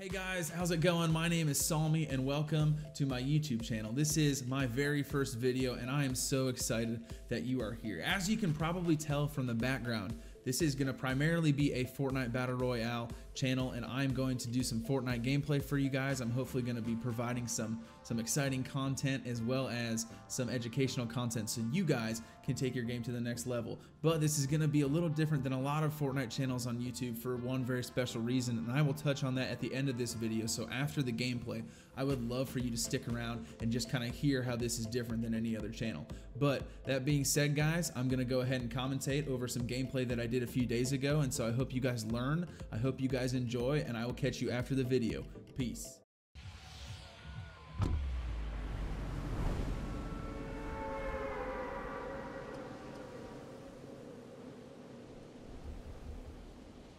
Hey guys, how's it going? My name is Salmi and welcome to my YouTube channel. This is my very first video and I am so excited that you are here. As you can probably tell from the background, this is going to primarily be a Fortnite Battle Royale channel and I'm going to do some Fortnite gameplay for you guys. I'm hopefully going to be providing some exciting content as well as some educational content so you guys can take your game to the next level. But this is going to be a little different than a lot of Fortnite channels on YouTube for one very special reason, and I will touch on that at the end of this video. So after the gameplay, I would love for you to stick around and just kind of hear how this is different than any other channel. But that being said, guys, I'm going to go ahead and commentate over some gameplay that I did a few days ago, and so I hope you guys learn, I hope you guys enjoy, and I will catch you after the video. Peace.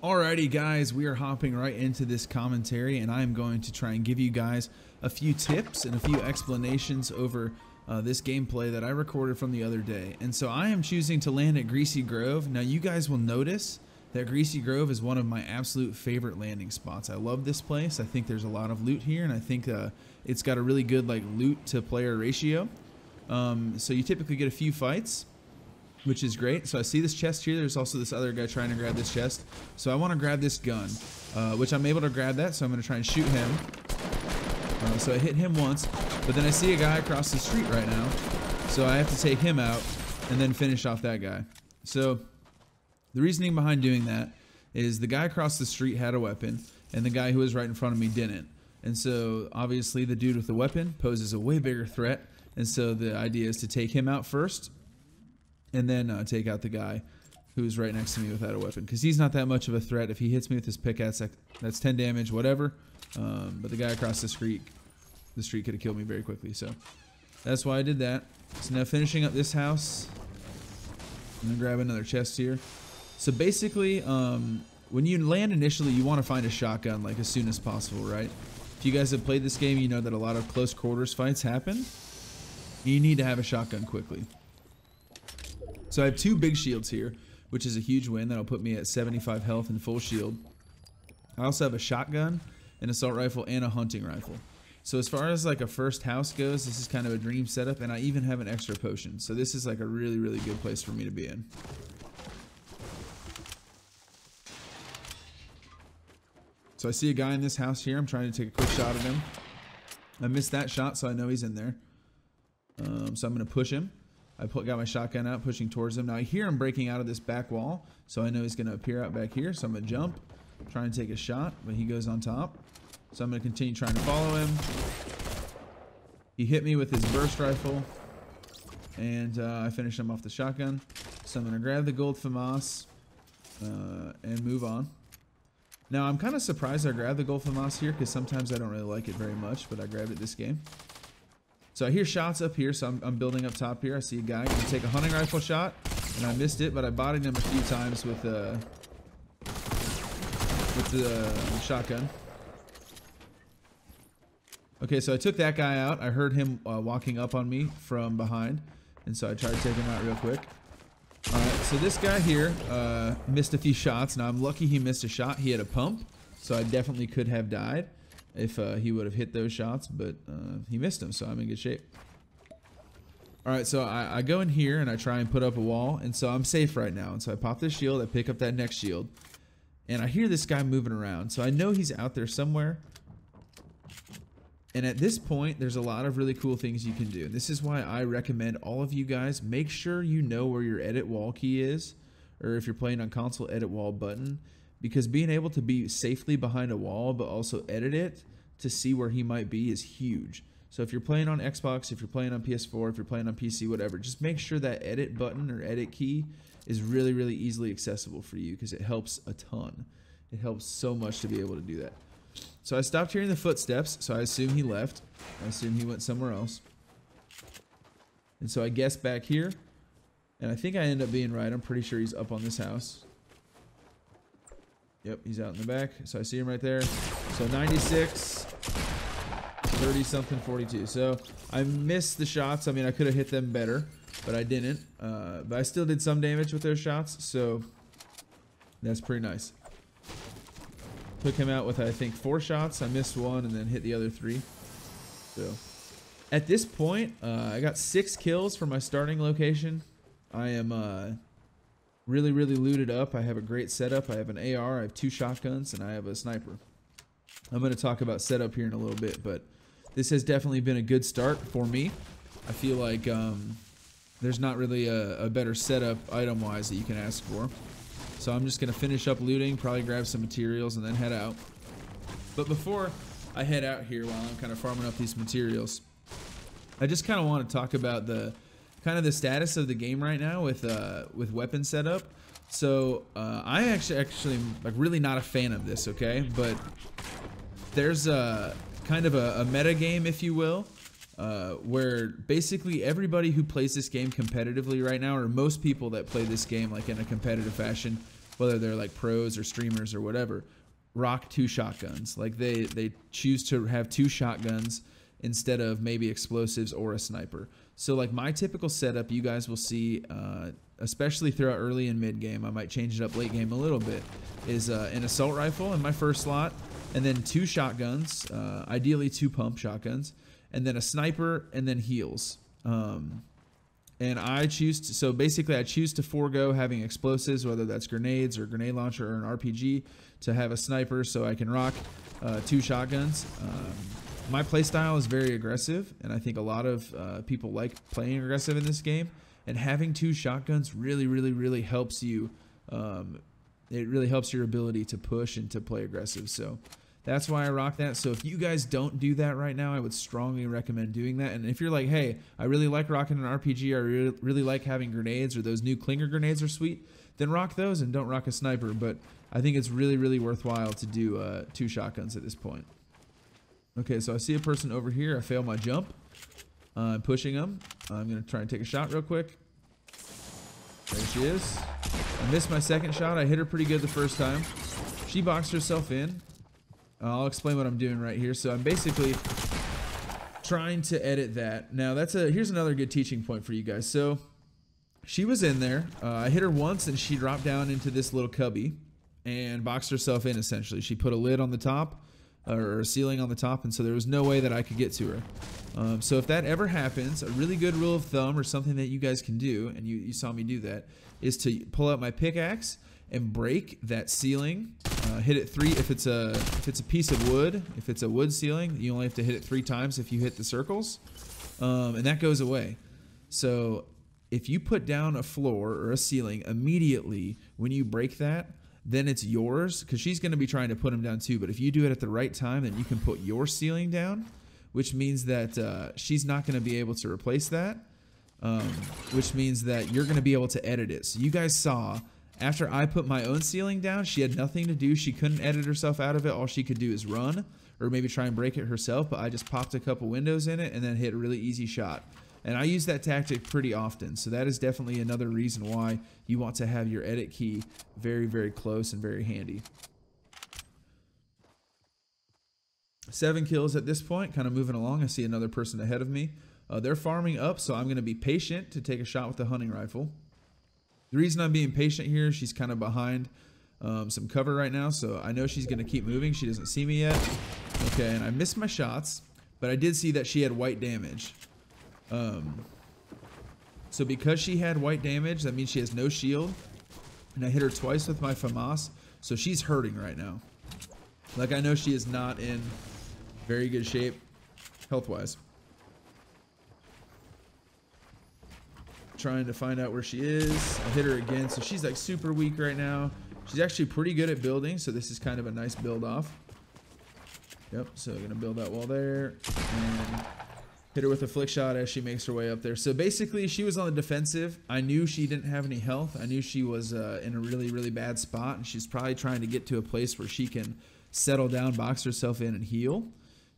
Alrighty guys, we are hopping right into this commentary and I'm going to try and give you guys a few tips and a few explanations over this gameplay that I recorded from the other day. And so I am choosing to land at Greasy Grove. Now you guys will notice that Greasy Grove is one of my absolute favorite landing spots. I love this place. I think there's a lot of loot here and I think it's got a really good like loot to player ratio. So you typically get a few fights, which is great. So I see this chest here. There's also this other guy trying to grab this chest. So I want to grab this gun, which I'm able to grab that. So I'm going to try and shoot him. So I hit him once, but then I see a guy across the street right now. So I have to take him out and then finish off that guy. So the reasoning behind doing that is the guy across the street had a weapon and the guy who was right in front of me didn't. And so obviously the dude with the weapon poses a way bigger threat. And so the idea is to take him out first and then take out the guy who's right next to me without a weapon, because he's not that much of a threat. If he hits me with his pickaxe, that's 10 damage, whatever. But the guy across the street could have killed me very quickly. So that's why I did that. So now finishing up this house, I'm gonna grab another chest here. So basically, when you land initially, you want to find a shotgun like as soon as possible, right? If you guys have played this game, you know that a lot of close quarters fights happen. You need to have a shotgun quickly. So I have two big shields here, which is a huge win. That'll put me at 75 health and full shield. I also have a shotgun, an assault rifle, and a hunting rifle. So as far as like a first house goes, this is kind of a dream setup, and I even have an extra potion. So this is like a really, really good place for me to be in. So I see a guy in this house here. I'm trying to take a quick shot at him. I missed that shot, so I know he's in there. So I'm going to push him. I got my shotgun out, pushing towards him. Now I hear him breaking out of this back wall, so I know he's going to appear out back here. So I'm going to jump, try and take a shot, but he goes on top. So I'm going to continue trying to follow him. He hit me with his burst rifle, and I finished him off the shotgun. So I'm going to grab the gold FAMAS and move on. Now I'm kind of surprised I grabbed the gold FAMAS here, because sometimes I don't really like it very much, but I grabbed it this game. So I hear shots up here, so I'm building up top here. I see a guy going to take a hunting rifle shot, and I missed it, but I bodied him a few times with the shotgun. Okay, so I took that guy out. I heard him walking up on me from behind, and so I tried to take him out real quick. Alright, so this guy here missed a few shots. Now I'm lucky he missed a shot. He had a pump, so I definitely could have died if he would have hit those shots, but he missed them, so I'm in good shape. Alright, so I go in here and I try and put up a wall, and so I'm safe right now. And so I pop this shield, I pick up that next shield, and I hear this guy moving around. So I know he's out there somewhere. And at this point, there's a lot of really cool things you can do. And this is why I recommend all of you guys, make sure you know where your edit wall key is, or if you're playing on console, edit wall button. Because being able to be safely behind a wall but also edit it to see where he might be is huge. So if you're playing on Xbox, if you're playing on PS4, if you're playing on PC, whatever, just make sure that edit button or edit key is really, really easily accessible for you, because it helps a ton. It helps so much to be able to do that. So I stopped hearing the footsteps, so I assume he left. I assume he went somewhere else. And so I guess back here, and I think I end up being right. I'm pretty sure he's up on this house. Yep, he's out in the back. So I see him right there. So 96, 30 something, 42. So I missed the shots. I mean, I could have hit them better, but I didn't. But I still did some damage with those shots, so that's pretty nice. Took him out with, I think, 4 shots. I missed 1 and then hit the other 3. So at this point, I got 6 kills from my starting location. I am really, really looted up. I have a great setup. I have an AR, I have 2 shotguns, and I have a sniper. I'm going to talk about setup here in a little bit, but this has definitely been a good start for me. I feel like there's not really a better setup item-wise that you can ask for. So I'm just going to finish up looting, probably grab some materials, and then head out. But before I head out here while I'm kind of farming up these materials, I just kind of want to talk about the status of the game right now with weapon setup. So I actually like really not a fan of this, okay? But there's a kind of a meta game, if you will, where basically everybody who plays this game competitively right now, or most people that play this game like in a competitive fashion, whether they're like pros or streamers or whatever, rock 2 shotguns. Like they choose to have 2 shotguns instead of maybe explosives or a sniper. So like my typical setup, you guys will see, especially throughout early and mid game, I might change it up late game a little bit, is an assault rifle in my first slot, and then 2 shotguns, ideally 2 pump shotguns, and then a sniper, and then heals. And I choose to, so basically I choose to forego having explosives, whether that's grenades or grenade launcher or an RPG, to have a sniper so I can rock 2 shotguns. My playstyle is very aggressive, and I think a lot of people like playing aggressive in this game, and having 2 shotguns really helps you. It really helps your ability to push and to play aggressive. So that's why I rock that. So if you guys don't do that right now, I would strongly recommend doing that. And if you're like, hey, I really like rocking an RPG, I really like having grenades, or those new Klinger grenades are sweet, then rock those and don't rock a sniper. But I think it's really worthwhile to do 2 shotguns at this point. Okay, so I see a person over here. I fail my jump. I'm pushing them. I'm going to try and take a shot real quick. There she is. I missed my second shot. I hit her pretty good the first time. She boxed herself in. I'll explain what I'm doing right here. So I'm basically trying to edit that. Now here's another good teaching point for you guys. So she was in there. I hit her once and she dropped down into this little cubby and boxed herself in essentially. She put a lid on the top, or a ceiling on the top, and so there was no way that I could get to her. So if that ever happens, a really good rule of thumb, or something that you guys can do, and you saw me do that, is to pull out my pickaxe and break that ceiling. Hit it 3 if it's a piece of wood. If it's a wood ceiling, you only have to hit it 3 times if you hit the circles, and that goes away. So if you put down a floor or a ceiling immediately when you break that, then it's yours, because she's going to be trying to put them down too. But if you do it at the right time, then you can put your ceiling down, which means that she's not going to be able to replace that, which means that you're going to be able to edit it. So you guys saw, after I put my own ceiling down, she had nothing to do. She couldn't edit herself out of it. All she could do is run, or maybe try and break it herself. But I just popped a couple windows in it and then hit a really easy shot. And I use that tactic pretty often, so that is definitely another reason why you want to have your edit key very close and very handy. 7 kills at this point, kind of moving along. I see another person ahead of me. They're farming up, so I'm going to be patient to take a shot with the hunting rifle. The reason I'm being patient here, she's kind of behind some cover right now, so I know she's going to keep moving. She doesn't see me yet. Okay, and I missed my shots, but I did see that she had white damage. So because she had white damage, that means she has no shield, and I hit her twice with my FAMAS, so she's hurting right now. Like, I know she is not in very good shape health-wise. Trying to find out where she is. I hit her again, so she's like super weak right now. She's actually pretty good at building, so this is kind of a nice build off. Yep, so I'm gonna build that wall there, and hit her with a flick shot as she makes her way up there. So basically, she was on the defensive. I knew she didn't have any health. I knew she was in a really bad spot, and she's probably trying to get to a place where she can settle down, box herself in, and heal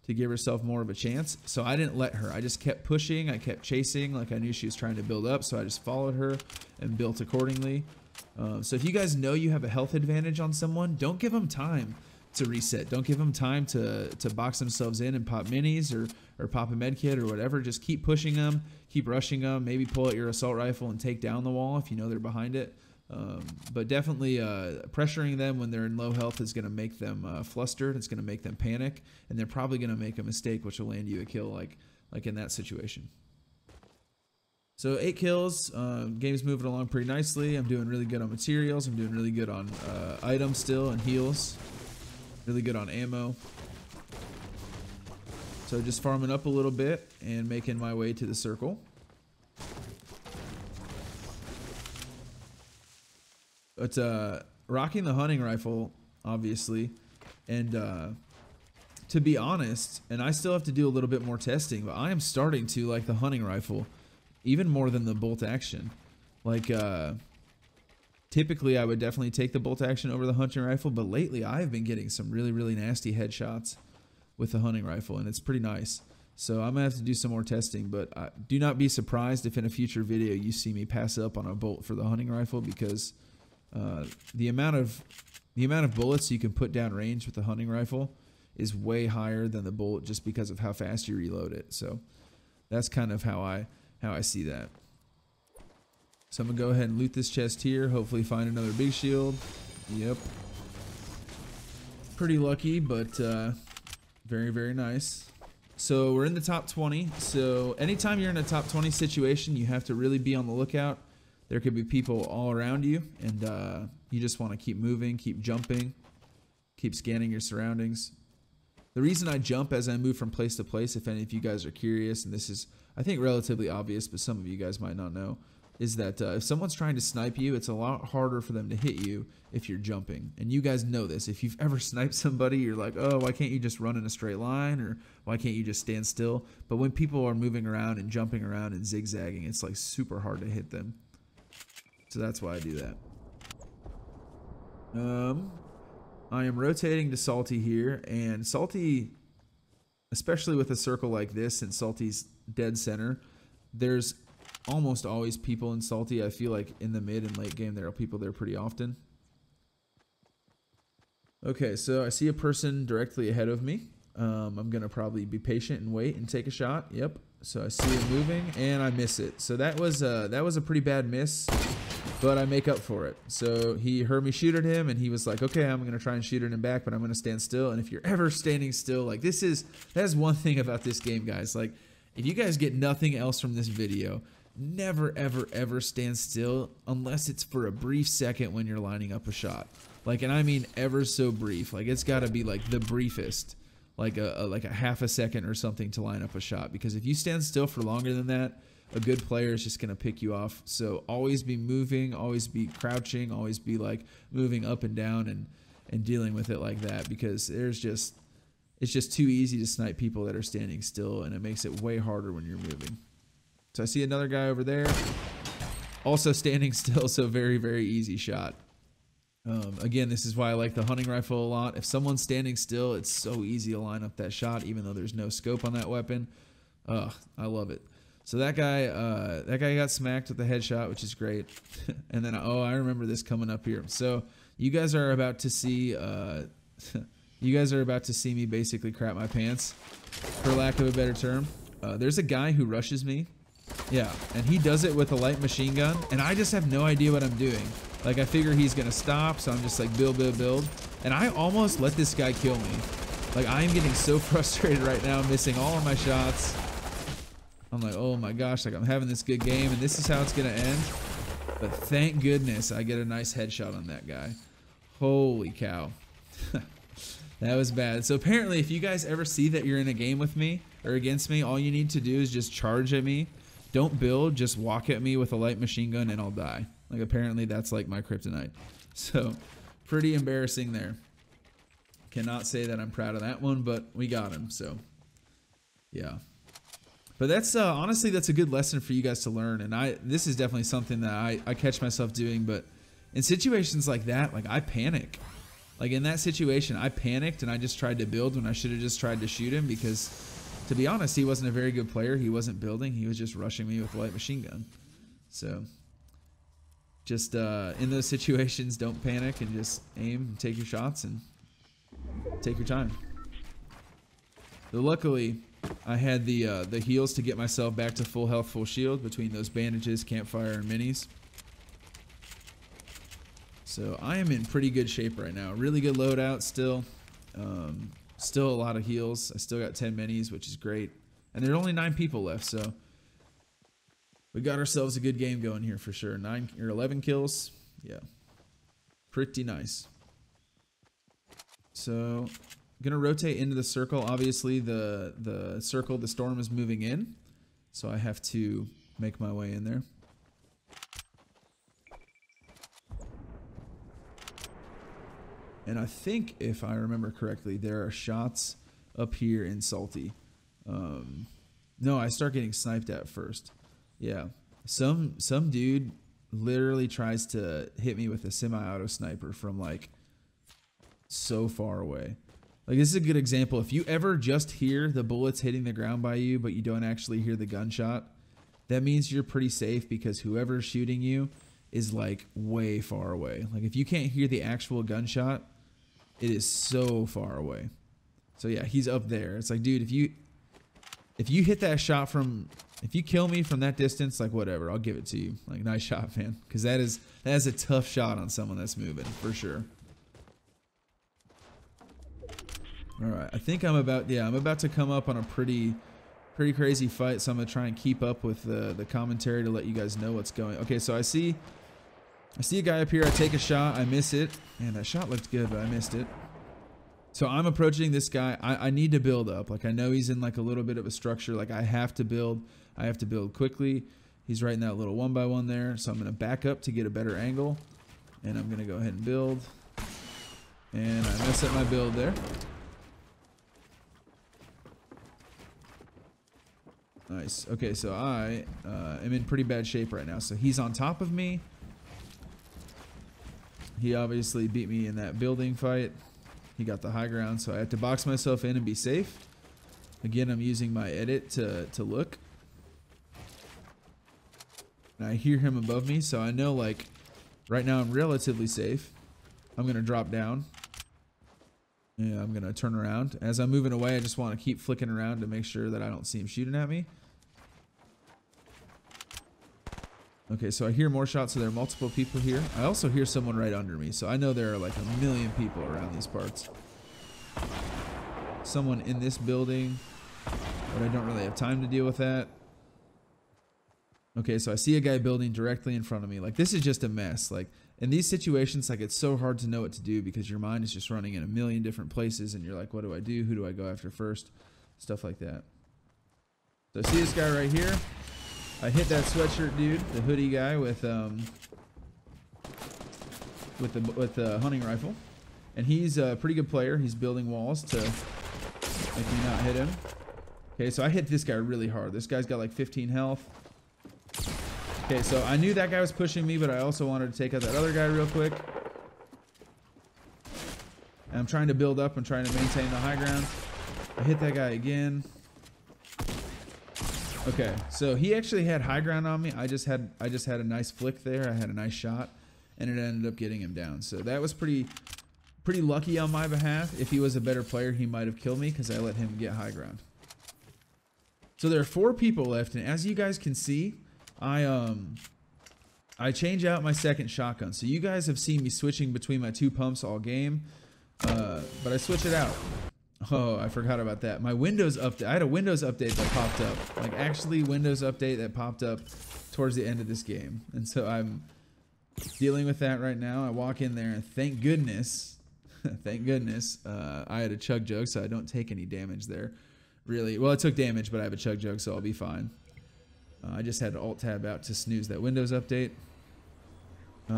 to give herself more of a chance. So I didn't let her. I just kept pushing. I kept chasing. Like, I knew she was trying to build up, so I just followed her and built accordingly. So if you guys know you have a health advantage on someone, don't give them time to reset. Don't give them time to box themselves in and pop minis or pop a med kit or whatever. Just keep pushing them, keep rushing them, maybe pull out your assault rifle and take down the wall if you know they're behind it. But definitely pressuring them when they're in low health is going to make them flustered. It's going to make them panic, and they're probably going to make a mistake, which will land you a kill like in that situation. So 8 kills. Game's moving along pretty nicely. I'm doing really good on materials. I'm doing really good on items still and heals. Really good on ammo. So just farming up a little bit and making my way to the circle. But rocking the hunting rifle, obviously, and to be honest, and I still have to do a little bit more testing, but I am starting to like the hunting rifle even more than the bolt action. Like, typically I would definitely take the bolt action over the hunting rifle, but lately I've been getting some really, really nasty headshots with the hunting rifle, and it's pretty nice. So I'm gonna have to do some more testing, but do not be surprised if in a future video you see me pass up on a bolt for the hunting rifle, because the amount of bullets you can put down range with the hunting rifle is way higher than the bolt, just because of how fast you reload it. So that's kind of how I see that. So I'm gonna go ahead and loot this chest here, hopefully find another big shield. Yep, pretty lucky, but very, very nice. So we're in the top 20. So anytime you're in a top 20 situation, you have to really be on the lookout. There could be people all around you, and you just want to keep moving, keep jumping, keep scanning your surroundings. The reason I jump as I move from place to place, if any of you guys are curious, and this is, I think, relatively obvious, but some of you guys might not know, is that if someone's trying to snipe you, it's a lot harder for them to hit you if you're jumping. And you guys know this. If you've ever sniped somebody, you're like, oh, why can't you just run in a straight line? Or why can't you just stand still? But when people are moving around and jumping around and zigzagging, it's like super hard to hit them. So that's why I do that. I am rotating to Salty here, and Salty, especially with a circle like this, and Salty's dead center, there's almost always people in Salty. I feel like in the mid and late game there are people there pretty often. Okay, so I see a person directly ahead of me. I'm gonna probably be patient and wait and take a shot. Yep. So I see him moving and I miss it. So that was a pretty bad miss, but I make up for it. So he heard me shoot at him and he was like, okay, I'm gonna try and shoot at him back, but I'm gonna stand still. And if you're ever standing still, like that is one thing about this game, guys. Like, if you guys get nothing else from this video, never ever ever stand still unless it's for a brief second when you're lining up a shot. Like, and I mean ever so brief. Like, it's got to be like the briefest, like a half a second or something to line up a shot, because if you stand still for longer than that, a good player is just going to pick you off. So always be moving, always be crouching, always be like moving up and down and dealing with it like that, because it's just too easy to snipe people that are standing still, and it makes it way harder when you're moving. So I see another guy over there, also standing still, so very, very easy shot. Again, this is why I like the hunting rifle a lot. If someone's standing still, it's so easy to line up that shot, even though there's no scope on that weapon. I love it. So that guy got smacked with the headshot, which is great. And then, I remember this coming up here. So you guys are about to see, me basically crap my pants, for lack of a better term. There's a guy who rushes me. Yeah, and he does it with a light machine gun, and I just have no idea what I'm doing. Like, I figure he's gonna stop, so I'm just like build, and I almost let this guy kill me. Like, I am getting so frustrated right now, missing all of my shots. I'm like, oh my gosh, like I'm having this good game, and this is how it's gonna end. But thank goodness I get a nice headshot on that guy. Holy cow. That was bad. So apparently, if you guys ever see that you're in a game with me or against me, all you need to do is just charge at me. Don't build, just walk at me with a light machine gun and I'll die. Like, apparently that's like my kryptonite. So pretty embarrassing there. Cannot say that I'm proud of that one, but we got him. So yeah. But that's honestly, that's a good lesson for you guys to learn. And this is definitely something that I catch myself doing. But in situations like that, like, I panic. Like, in that situation, I panicked and I just tried to build when I should have just tried to shoot him, because, to be honest, he wasn't a very good player. He wasn't building. He was just rushing me with a light machine gun. So just in those situations, don't panic and just aim and take your shots and take your time. But luckily, I had the heals to get myself back to full health, full shield between those bandages, campfire, and minis. So I am in pretty good shape right now. Really good loadout still. Still a lot of heals. I still got 10 minis, which is great. And there are only 9 people left, so we got ourselves a good game going here for sure. 9 or 11 kills. Yeah. Pretty nice. So gonna rotate into the circle. Obviously the circle, the storm is moving in. So I have to make my way in there. And I think, if I remember correctly, there are shots up here in Salty. No, I start getting sniped at first. Yeah. Some dude literally tries to hit me with a semi-auto sniper from like so far away. Like, this is a good example. If you ever just hear the bullets hitting the ground by you, but you don't actually hear the gunshot, that means you're pretty safe, because whoever's shooting you is like way far away. Like, if you can't hear the actual gunshot, it is so far away. So yeah, he's up there. It's like, dude, if you hit that shot from, if you kill me from that distance, like, whatever, I'll give it to you. Like, nice shot, man. Because that is a tough shot on someone that's moving, for sure. All right, I think I'm about to come up on a pretty crazy fight. So I'm gonna try and keep up with the commentary to let you guys know what's going. Okay, so I see a guy up here. I take a shot. I miss it. Man, that shot looked good, but I missed it. So I'm approaching this guy. I need to build up. Like, I know he's in like a little bit of a structure. Like, I have to build quickly. He's right in that little 1x1 there. So I'm going to back up to get a better angle. And I'm going to go ahead and build. And I mess up my build there. Nice. Okay, so I am in pretty bad shape right now. So he's on top of me. He obviously beat me in that building fight. He got the high ground, so I have to box myself in and be safe. Again, I'm using my edit to look. And I hear him above me, so I know, like, right now I'm relatively safe. I'm going to drop down. Yeah, I'm going to turn around. As I'm moving away, I just want to keep flicking around to make sure that I don't see him shooting at me. Okay, so I hear more shots, so there are multiple people here. I also hear someone right under me, so I know there are like a million people around these parts. Someone in this building, but I don't really have time to deal with that. Okay, so I see a guy building directly in front of me. Like, this is just a mess. Like, in these situations, like, it's so hard to know what to do because your mind is just running in a million different places, and you're like, what do I do? Who do I go after first? Stuff like that. So I see this guy right here. I hit that sweatshirt dude, the hoodie guy with the hunting rifle, and he's a pretty good player. He's building walls to make me not hit him. Okay, so I hit this guy really hard. This guy's got like 15 health. Okay, so I knew that guy was pushing me, but I also wanted to take out that other guy real quick. And I'm trying to build up. I'm trying to maintain the high ground. I hit that guy again. Okay, so he actually had high ground on me. I just had a nice flick there. I had a nice shot, and it ended up getting him down. So that was pretty lucky on my behalf. If he was a better player, he might have killed me because I let him get high ground. So there are 4 people left, and as you guys can see, I change out my second shotgun. So you guys have seen me switching between my 2 pumps all game, but I switch it out. Oh, I forgot about that. My Windows update. I had a Windows update that popped up. Like, actually Windows update that popped up towards the end of this game. And so I'm dealing with that right now. I walk in there and thank goodness, thank goodness, I had a chug jug, so I don't take any damage there. Really. Well, I took damage, but I have a chug jug, so I'll be fine. I just had to alt tab out to snooze that Windows update. I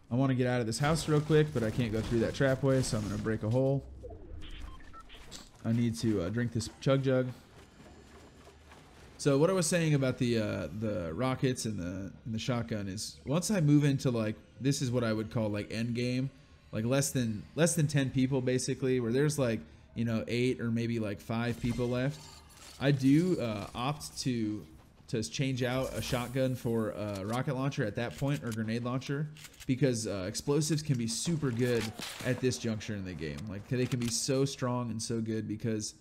want to get out of this house real quick, but I can't go through that trapway, so I'm going to break a hole. I need to drink this chug jug. So what I was saying about the rockets and the shotgun is, once I move into, like, this is what I would call like end game, like less than 10 people basically, where there's like, you know, 8 or maybe like 5 people left. I do opt to change out a shotgun for a rocket launcher at that point, or grenade launcher, because explosives can be super good at this juncture in the game. Like, they can be so strong and so good because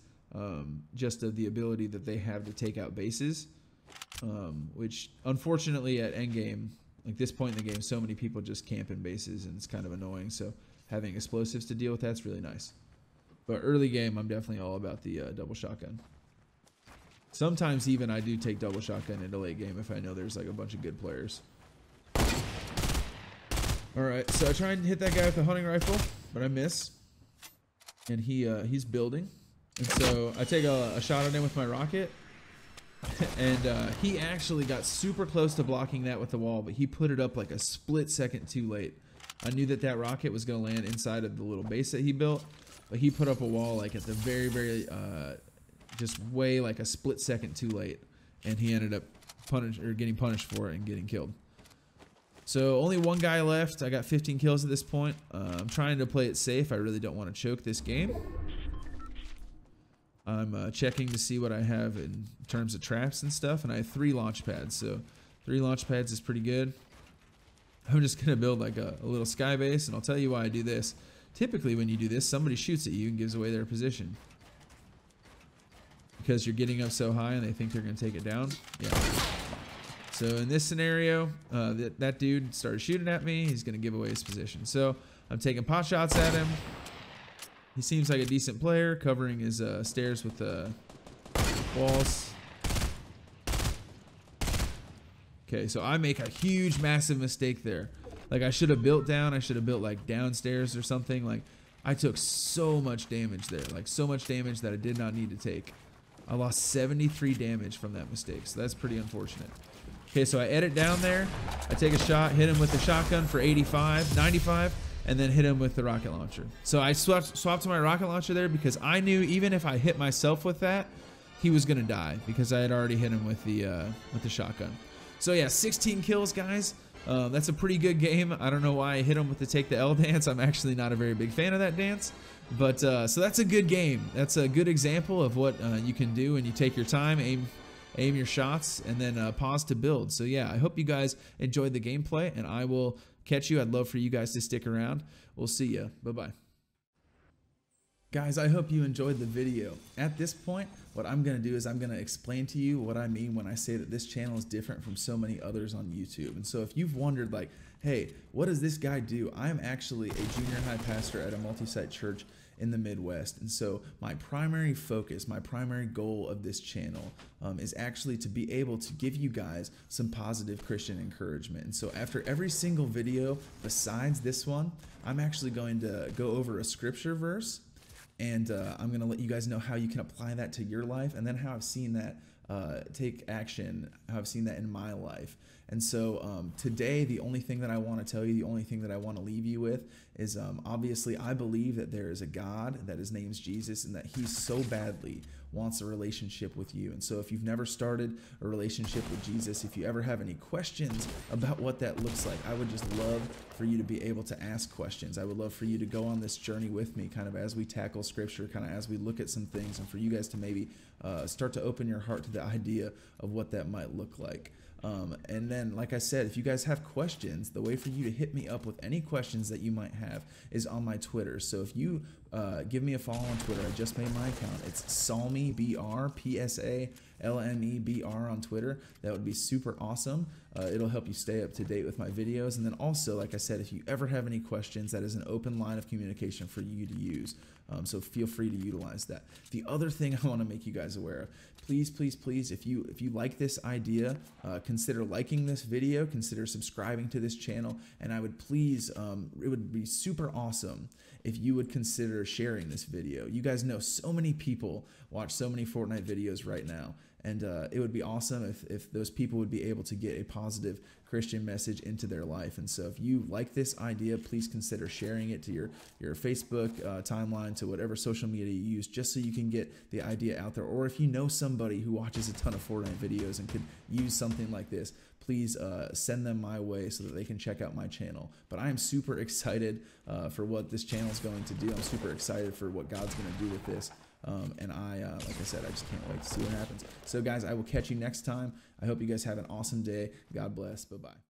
just of the ability that they have to take out bases, which unfortunately at endgame Like this point in the game, so many people just camp in bases, and it's kind of annoying. So having explosives to deal with, that's really nice. But early game, I'm definitely all about the double shotgun. Sometimes even I do take double shotgun into late game if I know there's like a bunch of good players. All right, so I try and hit that guy with the hunting rifle, but I miss. And he's building. And so I take a shot at him with my rocket. And he actually got super close to blocking that with the wall, but he put it up like a split second too late. I knew that that rocket was going to land inside of the little base that he built, but he put up a wall like at the very, just way like a split second too late. And he ended up getting punished for it and getting killed. So only one guy left. I got 15 kills at this point. I'm trying to play it safe. I really don't want to choke this game. I'm checking to see what I have in terms of traps and stuff, and I have 3 launch pads, so 3 launch pads is pretty good. I'm just going to build like a little sky base, and I'll tell you why I do this. Typically when you do this, somebody shoots at you and gives away their position. Because you're getting up so high and they think they're going to take it down. Yeah. So in this scenario, that dude started shooting at me. He's going to give away his position. So I'm taking pot shots at him. He seems like a decent player, covering his stairs with walls. Okay, so I make a huge, massive mistake there. Like I should have built down. I should have built like downstairs or something. Like I took so much damage there. Like so much damage that I did not need to take. I lost 73 damage from that mistake. So that's pretty unfortunate. Okay, so I edit down there. I take a shot, hit him with the shotgun for 85, 95. And then hit him with the rocket launcher. So I swapped to my rocket launcher there because I knew even if I hit myself with that, he was gonna die because I had already hit him with the shotgun. So yeah, 16 kills, guys. That's a pretty good game. I don't know why I hit him with the take the L dance. I'm actually not a very big fan of that dance, but so that's a good game. That's a good example of what you can do when you take your time, aim your shots, and then pause to build. So yeah, I hope you guys enjoyed the gameplay, and I will catch you. I'd love for you guys to stick around. We'll see ya. Bye-bye. Guys, I hope you enjoyed the video. At this point, what I'm going to do is I'm going to explain to you what I mean when I say that this channel is different from so many others on YouTube. And so if you've wondered like, hey, what does this guy do? I'm actually a junior high pastor at a multi-site church in the Midwest. And so my primary focus, my primary goal of this channel is actually to be able to give you guys some positive Christian encouragement. And so after every single video besides this one, I'm actually going to go over a scripture verse, and I'm going to let you guys know how you can apply that to your life, and then how I've seen that take action, how I've seen that in my life. And so today, the only thing that I want to tell you, the only thing that I want to leave you with is obviously I believe that there is a God, that his name's Jesus, and that he so badly wants a relationship with you. And so if you've never started a relationship with Jesus, if you ever have any questions about what that looks like, I would just love for you to be able to ask questions. I would love for you to go on this journey with me, kind of as we tackle scripture, kind of as we look at some things, and for you guys to maybe start to open your heart to the idea of what that might look like. And then, like I said, if you guys have questions, the way for you to hit me up with any questions that you might have is on my Twitter. So if you give me a follow on Twitter, I just made my account. It's PsalmyBR, PSALMEBR on Twitter. That would be super awesome. It'll help you stay up to date with my videos. And then also, like I said, if you ever have any questions, that is an open line of communication for you to use. So feel free to utilize that. The other thing I want to make you guys aware of, please, please, please, if you like this idea, consider liking this video, consider subscribing to this channel, and I would please, it would be super awesome if you would consider sharing this video. You guys know so many people watch so many Fortnite videos right now, and it would be awesome if those people would be able to get a positive Christian message into their life. And so if you like this idea, please consider sharing it to your Facebook timeline, to whatever social media you use, just so you can get the idea out there. Or if you know somebody who watches a ton of Fortnite videos and could use something like this, please send them my way so that they can check out my channel. But I am super excited for what this channel is going to do. I'm super excited for what God's going to do with this. And like I said, I just can't wait to see what happens. So guys, I will catch you next time. I hope you guys have an awesome day. God bless. Bye-bye.